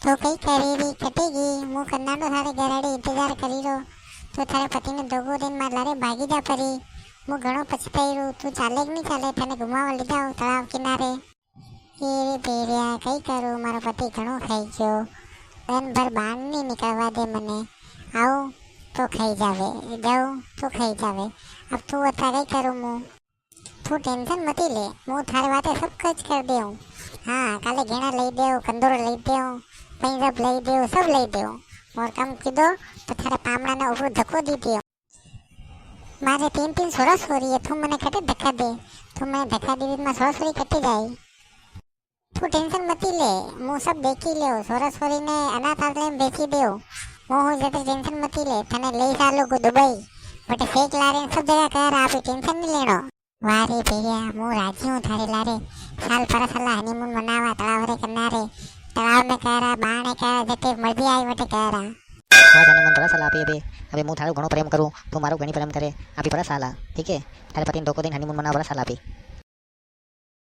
તો કઈ કરેરી કટેગી હું કન્નાડો થારે ઘરેડે ઇંતજાર કરી રહ્યો તો તારે પતિને દગો દઈને માર લારે ભાગી જા પરી હું ઘણો પછતાઈ રહ્યો તું ચાલે કે નહીં ચાલે તને ગુમાવા લીધા તળાવ કિનારે એ રે ભેરિયા કઈ કરું મારો પતિ ઘણો ખાઈ ગયો દિનભર બહાર નહીં નીકળવા દે મને આવું તો ખાઈ જાવે જાઉં તો ખાઈ જાવે अब तू અત્યારે કઈ કરું હું તું ટેન્શન મતી લે હું થારે વાતે સબ કચ કર દેઉં हाँ काले घेना लई देव कंदोर लई देव पंजब लई देव सब लई देव और कम कीधो तो थारे पामड़ा ने ऊपर धक्को दी दियो मारे 3 सोरा सोरी है तू मने कटे धक्का दे तू मैं धक्का दी में सोरा सोरी कटे जाए तू टेंशन मती ले मु सब देखी ले सोरा सोरी ने अनाथ आश्रम में बेची देव मो हो जते टेंशन मती ले तने लई चालो को दुबई बटे फेक लारे सब जगह कर आप टेंशन नहीं लेनो वारे भैया मु राजी हूं थारे लारे साल पर साल हनीमून मनावा तलाव रे किनारे तलाव में करा बाणे करा जते मर्जी आई वटे करा आज हनीमून पर साल आपे बे अबे मु थारो घणो प्रेम करू तू मारो घणी प्रेम करे आपी पर साल ठीक है थारे पति धोको दिन हनीमून मनावा पर साल आपी